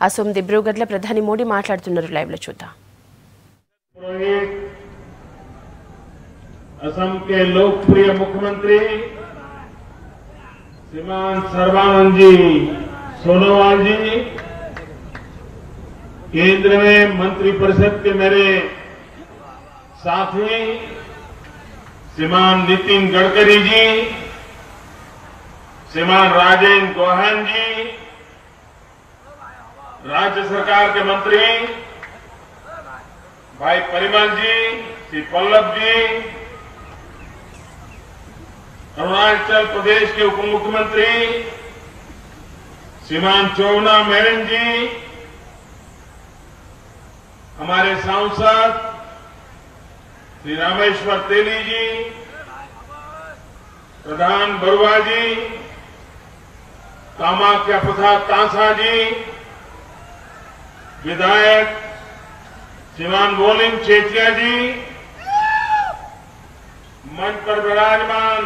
అసోం దిబ్రూగఢ్లో ప్రధాని మోడీ మాట్లాడుతున్నారు. లైవ్ లో చూద్దాం. असम के लोकप्रिय मुख्यमंत्री श्रीमान सर्बानंद जी सोनोवाल जी, केंद्र में मंत्रिपरिषद के मेरे साथी श्रीमान नितिन गडकरी जी, श्रीमान राजेंद्र गोहान जी, राज्य सरकार के मंत्री भाई परिमल जी, श्री पल्लव जी, अरुणाचल प्रदेश के उप मुख्यमंत्री श्रीमान चोवना मेनन जी, हमारे सांसद श्री रामेश्वर तेली जी, प्रधान बरुआ जी, कामाख्या प्रसाद तांसा जी, विधायक श्रीमान वोलिन चेतिया जी, मंच पर विराजमान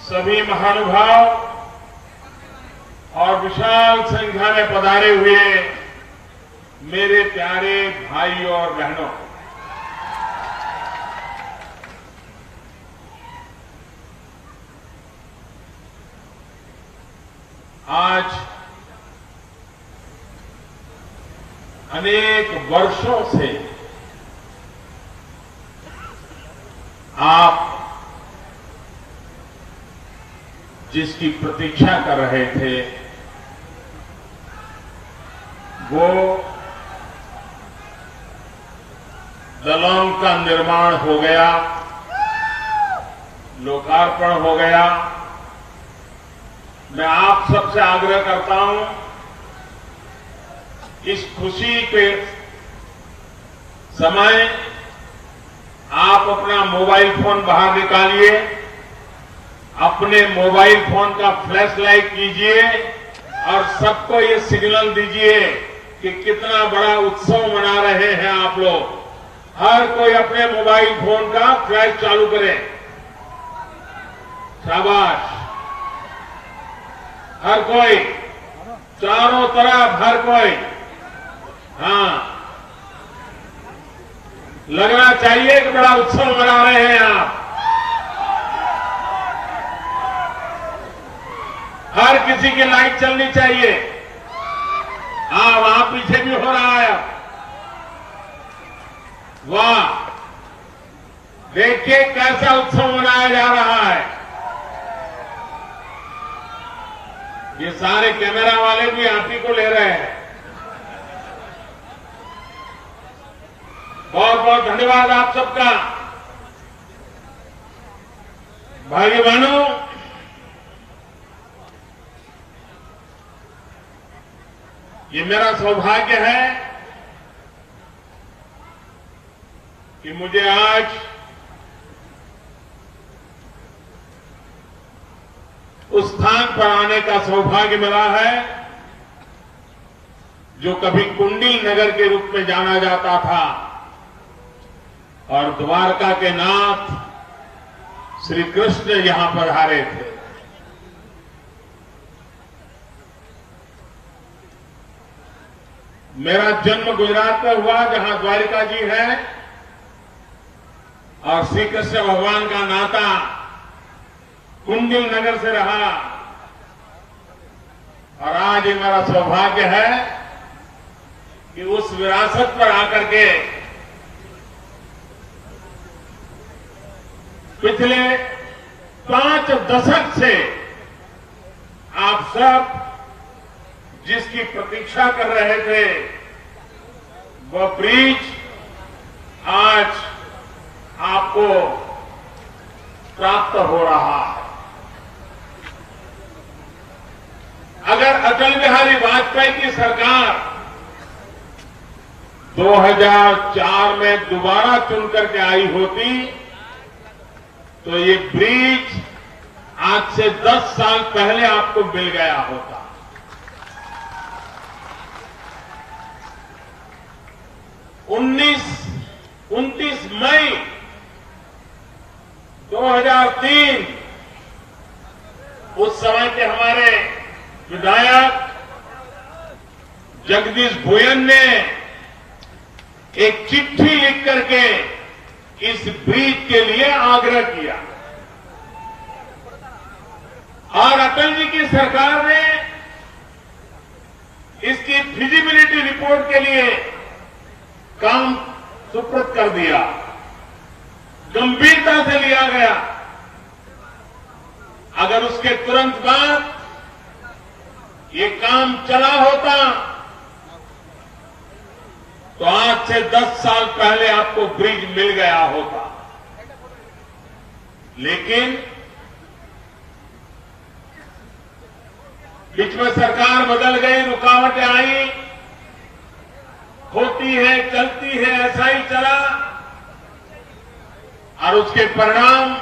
सभी महानुभाव और विशाल संख्या में पधारे हुए मेरे प्यारे भाइयों और बहनों, आज अनेक वर्षों से आप जिसकी प्रतीक्षा कर रहे थे वो दलोंग का निर्माण हो गया, लोकार्पण हो गया। मैं आप सबसे आग्रह करता हूं, इस खुशी के समय आप अपना मोबाइल फोन बाहर निकालिए, अपने मोबाइल फोन का फ्लैश लाइट कीजिए और सबको ये सिग्नल दीजिए कि कितना बड़ा उत्सव मना रहे हैं आप लोग। हर कोई अपने मोबाइल फोन का फ्लैश चालू करें। शाबाश, हर कोई, चारों तरफ हर कोई। हाँ, लगना चाहिए कि बड़ा उत्सव मना रहे हैं आप। हर किसी की लाइट चलनी चाहिए। हाँ, वहां पीछे भी हो रहा है। वाह, देखिए कैसा उत्सव मनाया जा रहा है। ये सारे कैमरा वाले भी आप ही को ले रहे हैं। बहुत बहुत धन्यवाद आप सबका। भाई बहनों, ये मेरा सौभाग्य है कि मुझे आज उस स्थान पर आने का सौभाग्य मिला है जो कभी कुंडिल नगर के रूप में जाना जाता था और द्वारका के नाथ श्री कृष्ण यहां पधारे थे। मेरा जन्म गुजरात में हुआ, जहां द्वारिका जी है और श्री कृष्ण भगवान का नाता कुंडिल नगर से रहा। और आज ये मेरा सौभाग्य है कि उस विरासत पर आकर के पिछले 5 दशक से आप सब जिसकी प्रतीक्षा कर रहे थे वह ब्रिज आज आपको प्राप्त हो रहा है। अगर अटल बिहारी वाजपेयी की सरकार 2004 में दोबारा चुन करके आई होती तो ये ब्रिज आज से 10 साल पहले आपको मिल गया होता। 29 मई 2003 उस समय के हमारे विधायक जगदीश भुयन ने एक चिट्ठी लिख करके इस ब्रिज के लिए आग्रह किया और अटल जी की सरकार ने इसकी फिजिबिलिटी रिपोर्ट के लिए काम सुपुर्द कर दिया, गंभीरता से लिया गया। अगर उसके तुरंत बाद ये काम चला होता तो आज से 10 साल पहले आपको ब्रिज मिल गया होता, लेकिन बीच में सरकार बदल गई, रुकावटें आई, होती है चलती है, ऐसा ही चला और उसके परिणाम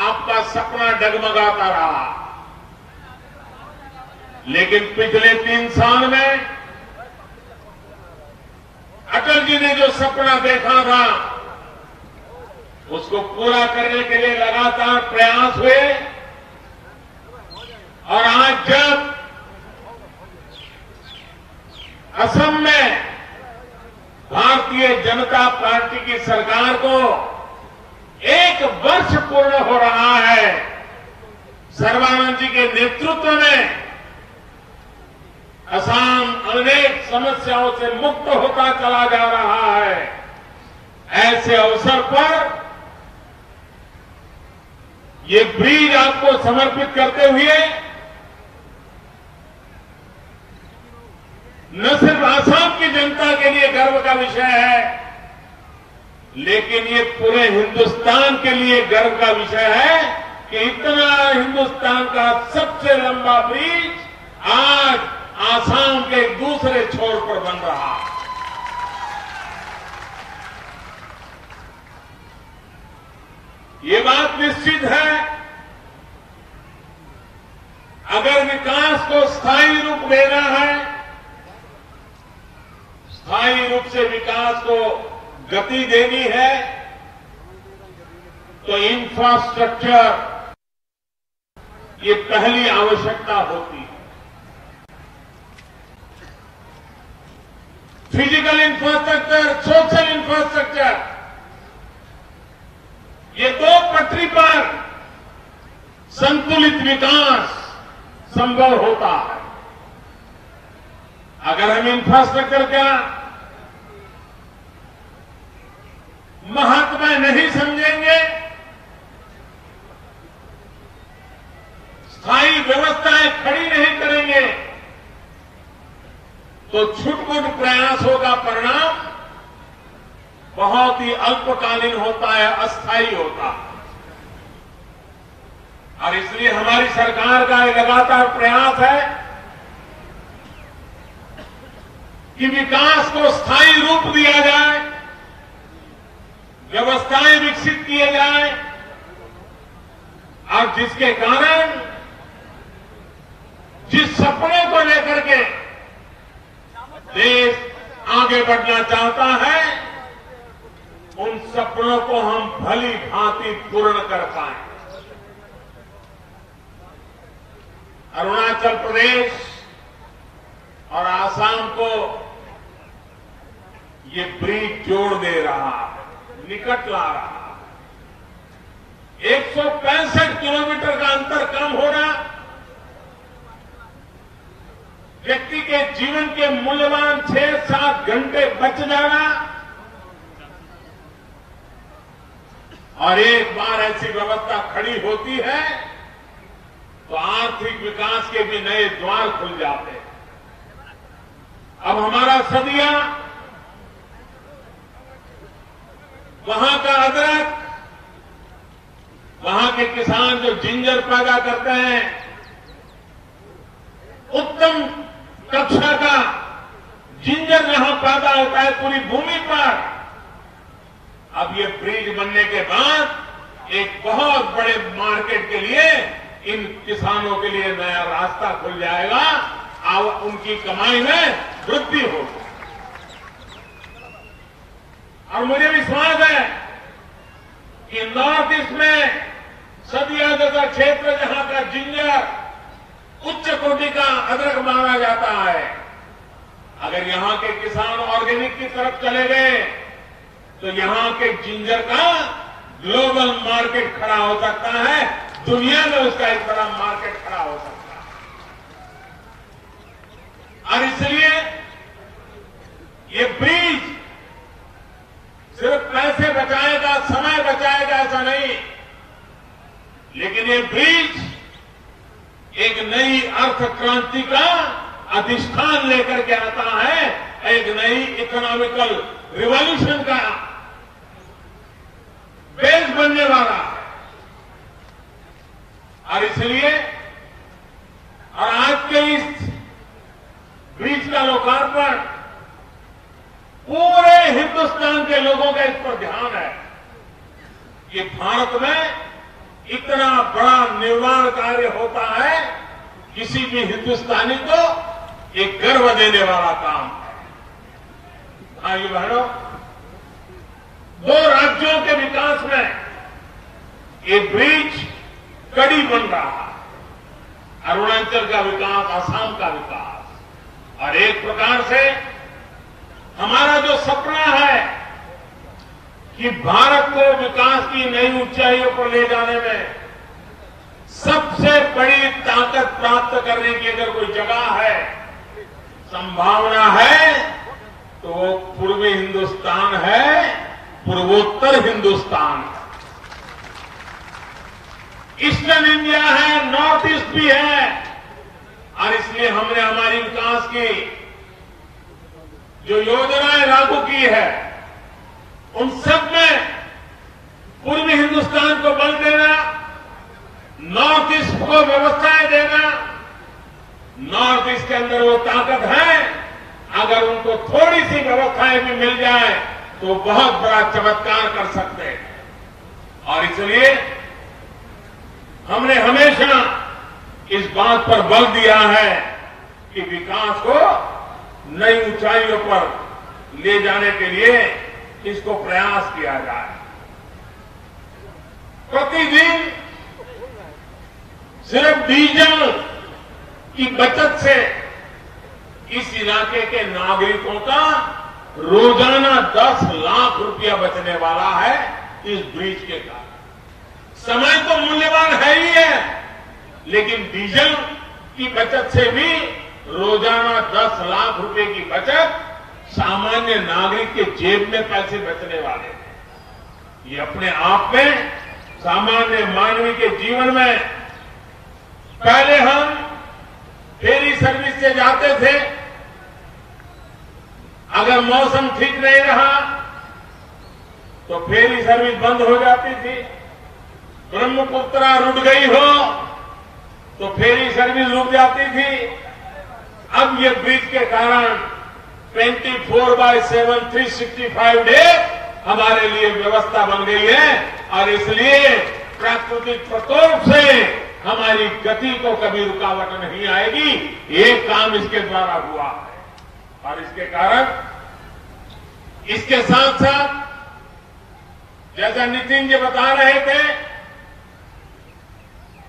आपका सपना डगमगाता रहा। लेकिन पिछले 3 साल में अटल जी ने जो सपना देखा था उसको पूरा करने के लिए लगातार प्रयास हुए और आज जब असम में भारतीय जनता पार्टी की सरकार को 1 वर्ष पूर्ण हो रहा है, सर्बानंद जी के नेतृत्व में असम अनेक समस्याओं से मुक्त होता चला जा रहा है। ऐसे अवसर पर ये ब्रिज आपको समर्पित करते हुए न सिर्फ असम की जनता के लिए गर्व का विषय है, लेकिन ये पूरे हिंदुस्तान के लिए गर्व का विषय है कि इतना हिंदुस्तान का सबसे लंबा ब्रिज आज आसाम के दूसरे छोर पर बन रहा है। ये बात निश्चित है, अगर विकास को स्थायी रूप देना है, स्थायी रूप से विकास को गति देनी है, तो इंफ्रास्ट्रक्चर ये पहली आवश्यकता होती है। फिजिकल इंफ्रास्ट्रक्चर, सोशल इंफ्रास्ट्रक्चर, ये 2 पटरी पर संतुलित विकास संभव होता है। अगर हम इंफ्रास्ट्रक्चर का महत्व नहीं समझेंगे, स्थायी व्यवस्थाएं खड़ी नहीं करेंगे, तो छुटपुट प्रयासों का परिणाम बहुत ही अल्पकालीन होता है, अस्थायी होता है। और इसलिए हमारी सरकार का एक लगातार प्रयास है कि विकास को स्थायी रूप दिया जाए, व्यवस्थाएं विकसित किए जाए और जिसके कारण जिस सपने को लेकर के देश आगे बढ़ना चाहता है, उन सपनों को हम भली भांति पूर्ण कर पाए। अरुणाचल प्रदेश और आसाम को ये ब्रिज जोड़ दे रहा है, निकट ला रहा है। 165 किलोमीटर का अंतर कम होना, व्यक्ति के जीवन के मूल्यवान 6-7 घंटे बच जाना और एक बार ऐसी व्यवस्था खड़ी होती है तो आर्थिक विकास के भी नए द्वार खुल जाते हैं। अब हमारा सदिया, वहां का अदरक, वहां के किसान जो जिंजर पैदा करते हैं, उत्तम कक्षा का जिंजर जहां पैदा होता है पूरी भूमि पर, अब ये ब्रिज बनने के बाद एक बहुत बड़े मार्केट के लिए, इन किसानों के लिए नया रास्ता खुल जाएगा और उनकी कमाई में वृद्धि होगी। और मुझे विश्वास है कि नॉर्थ ईस्ट में सदिया जैसा क्षेत्र, जहां का जिंजर उच्च कोटि का अदरक माना जाता है। अगर यहां के किसान ऑर्गेनिक की तरफ चले गए तो यहां के जिंजर का ग्लोबल मार्केट खड़ा हो सकता है, दुनिया में उसका एक बड़ा मार्केट खड़ा हो सकता है। और इसलिए ये ब्रिज सिर्फ पैसे बचाएगा, समय बचाएगा ऐसा नहीं, लेकिन ये ब्रिज एक नई अर्थ क्रांति का अधिष्ठान लेकर के आता है, एक नई इकोनॉमिकल रिवॉल्यूशन का बेस बनने वाला है। और इसलिए और आज के इस ब्रिज का लोकार्पण पूरे हिंदुस्तान के लोगों का इस पर ध्यान है कि भारत में इतना बड़ा निर्माण कार्य होता है, किसी भी हिंदुस्तानी को एक गर्व देने वाला काम है। भाइयों बहनों, दो राज्यों के विकास में ये ब्रिज कड़ी बन रहा है। अरुणाचल का विकास, असम का विकास, और एक प्रकार से हमारा जो सपना है कि भारत को विकास की नई ऊंचाइयों पर ले जाने में सबसे बड़ी ताकत प्राप्त करने की अगर कोई जगह है, संभावना है, तो वो पूर्वी हिंदुस्तान है, पूर्वोत्तर हिंदुस्तान है। ईस्टर्न इंडिया है, नॉर्थ ईस्ट भी है। और इसलिए हमने हमारी विकास की जो योजनाएं लागू की है, उन सब में पूर्वी हिंदुस्तान को बल देना, नॉर्थ ईस्ट को व्यवस्थाएं देना। नॉर्थ ईस्ट के अंदर वो ताकत है, अगर उनको थोड़ी सी व्यवस्थाएं भी मिल जाए तो बहुत बड़ा चमत्कार कर सकते हैं। और इसलिए हमने हमेशा इस बात पर बल दिया है कि विकास को नई ऊंचाइयों पर ले जाने के लिए इसको प्रयास किया जाए। प्रतिदिन सिर्फ डीजल की बचत से इस इलाके के नागरिकों का रोजाना 10 लाख रुपया बचने वाला है इस ब्रिज के कारण। समय तो मूल्यवान है ही है, लेकिन डीजल की बचत से भी रोजाना 10 लाख रुपए की बचत सामान्य नागरिक के जेब में पैसे बचने वाले हैं। ये अपने आप में सामान्य मानवीय के जीवन में, पहले हम फेरी सर्विस से जाते थे, अगर मौसम ठीक नहीं रहा तो फेरी सर्विस बंद हो जाती थी। ब्रह्मपुत्रा रुक गई हो तो फेरी सर्विस रुक जाती थी। अब ये ब्रिज के कारण 24/7 365 डेज हमारे लिए व्यवस्था बन गई है। और इसलिए प्राकृतिक प्रकोप से हमारी गति को कभी रुकावट नहीं आएगी। एक काम इसके द्वारा हुआ है। और इसके कारण, इसके साथ साथ जैसा नितिन जी बता रहे थे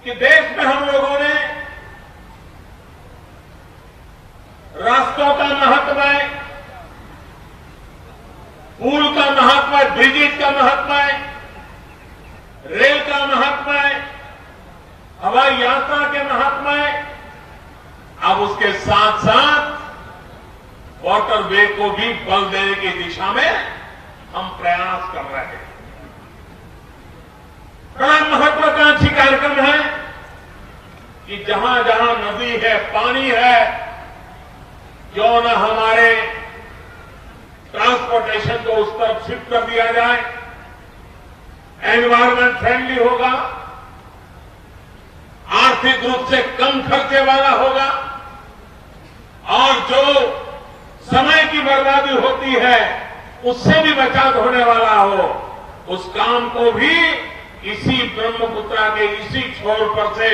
कि देश में हम लोगों ने रास्तों का महत्व है, पुल का महत्व है, ब्रिजेज का महत्व है, रेल का महत्व है, हवाई यात्रा के महत्व है। अब उसके साथ साथ वाटरवे को भी बल देने की दिशा में हम प्रयास कर रहे हैं। बड़ा महत्वाकांक्षी कार्यक्रम है कि जहां जहां नदी है, पानी है, क्यों न हमारे ट्रांसपोर्टेशन को उस तरफ शिफ्ट कर दिया जाए। एनवायरमेंट फ्रेंडली होगा, आर्थिक रूप से कम खर्चे वाला होगा, और जो समय की बर्बादी होती है उससे भी बचाव होने वाला हो। उस काम को भी इसी ब्रह्मपुत्रा के इसी छोर पर से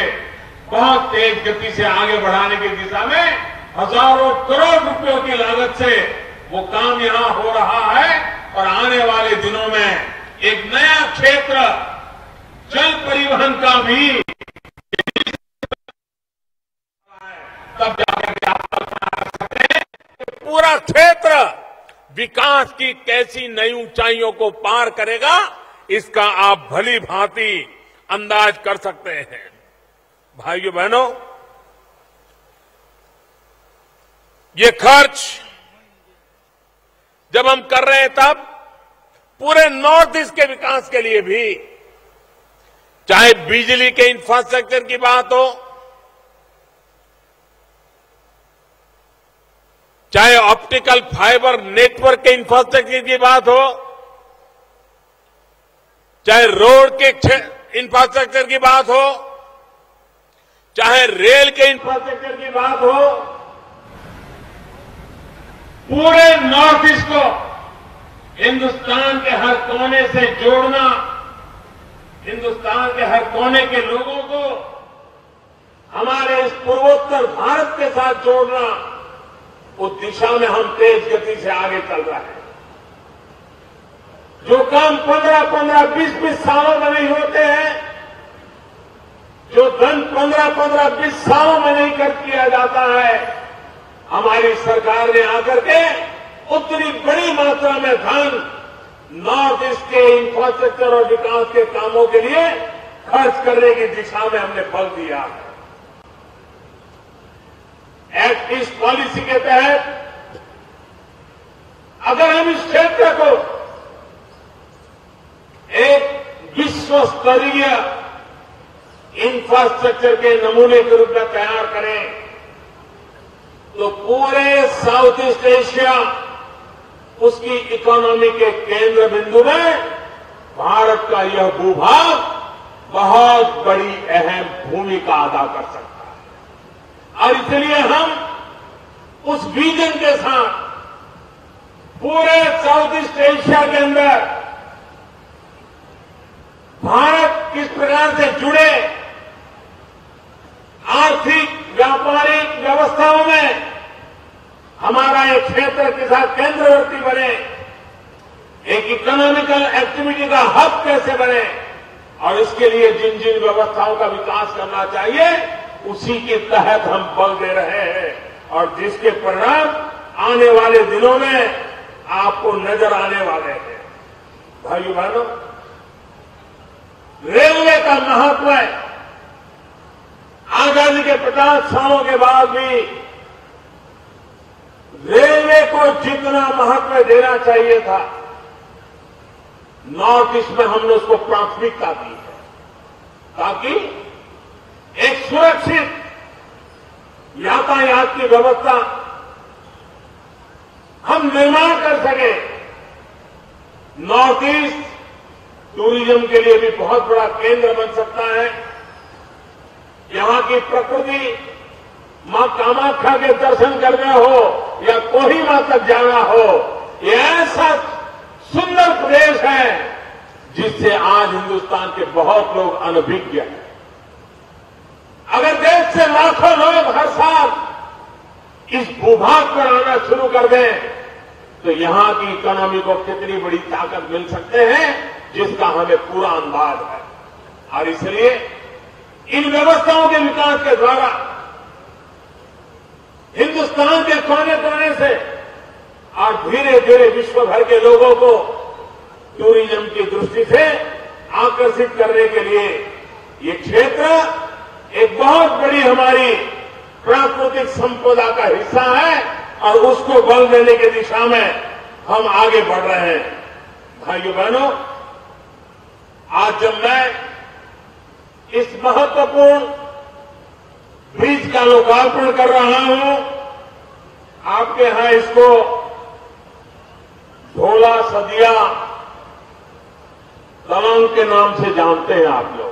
बहुत तेज गति से आगे बढ़ाने की दिशा में हजारों करोड़ रुपयों की लागत से वो काम यहां हो रहा है। और आने वाले दिनों में एक नया क्षेत्र जल परिवहन का भी तब जाकर हमारा क्षेत्र विकास की कैसी नई ऊंचाइयों को पार करेगा, इसका आप भली भांति अंदाज कर सकते हैं। भाइयों बहनों, ये खर्च जब हम कर रहे हैं तब पूरे नॉर्थ ईस्ट के विकास के लिए भी, चाहे बिजली के इंफ्रास्ट्रक्चर की बात हो, चाहे ऑप्टिकल फाइबर नेटवर्क के इंफ्रास्ट्रक्चर की बात हो, चाहे रोड के इंफ्रास्ट्रक्चर की बात हो, चाहे रेल के इंफ्रास्ट्रक्चर की बात हो, पूरे नॉर्थ ईस्ट को हिंदुस्तान के हर कोने से जोड़ना, हिंदुस्तान के हर कोने के लोगों को हमारे इस पूर्वोत्तर भारत के साथ जोड़ना, उस दिशा में हम तेज गति से आगे चल रहे हैं। जो काम 15-15, 20-20 सालों में नहीं होते हैं, जो धन 15-15, 20 सालों में नहीं कर किया जाता है, हमारी सरकार ने आकर के उतनी बड़ी मात्रा में धन नॉर्थ ईस्ट के इंफ्रास्ट्रक्चर और विकास के कामों के लिए खर्च करने की दिशा में हमने बल दिया है। एक्ट ईस्ट पॉलिसी के तहत अगर हम इस क्षेत्र को एक विश्व स्तरीय इंफ्रास्ट्रक्चर के नमूने के रूप में तैयार करें, तो पूरे साउथ ईस्ट एशिया उसकी इकोनॉमी के केंद्र बिंदु में भारत का यह भूभाग बहुत बड़ी अहम भूमिका अदा कर सकता है। और इसलिए हम उस विजन के साथ पूरे साउथ ईस्ट एशिया के अंदर भारत किस प्रकार से जुड़े, आर्थिक व्यापारिक व्यवस्थाओं में हमारा एक क्षेत्र के साथ केंद्रवर्ती बने, एक इकोनॉमिकल एक्टिविटी का हब कैसे बने, और इसके लिए जिन जिन व्यवस्थाओं का विकास करना चाहिए उसी के तहत हम बल दे रहे हैं, और जिसके परिणाम आने वाले दिनों में आपको नजर आने वाले हैं। भाइयों बहनों, रेलवे का महत्व है। आजादी के 50 सालों के बाद भी रेलवे को जितना महत्व देना चाहिए था, नॉर्थ ईस्ट में हमने उसको प्राथमिकता दी है, ताकि एक सुरक्षित यातायात की व्यवस्था हम निर्माण कर सके। नॉर्थ ईस्ट टूरिज्म के लिए भी बहुत बड़ा केंद्र बन सकता है। यहां की प्रकृति, मां कामाख्या के दर्शन करना हो या कोहिमा तक जाना हो, ये ऐसा सुंदर प्रदेश है जिससे आज हिंदुस्तान के बहुत लोग अनभिज्ञ हैं। अगर देश से लाखों लोग हर साल इस भूभाग पर आना शुरू कर दें, तो यहां की इकोनॉमी को कितनी बड़ी ताकत मिल सकते हैं, जिसका हमें पूरा अंदाज है। और इसलिए इन व्यवस्थाओं के विकास के द्वारा हिंदुस्तान के कोने कोने से और धीरे धीरे विश्व भर के लोगों को टूरिज्म की दृष्टि से आकर्षित करने के लिए ये क्षेत्र एक बहुत बड़ी हमारी प्राकृतिक संपदा का हिस्सा है, और उसको बल देने की दिशा में हम आगे बढ़ रहे हैं। भाइयों बहनों, आज जब मैं इस महत्वपूर्ण ब्रिज का लोकार्पण कर रहा हूं, आपके यहां इसको ढोला सदिया दलंग के नाम से जानते हैं आप लोग।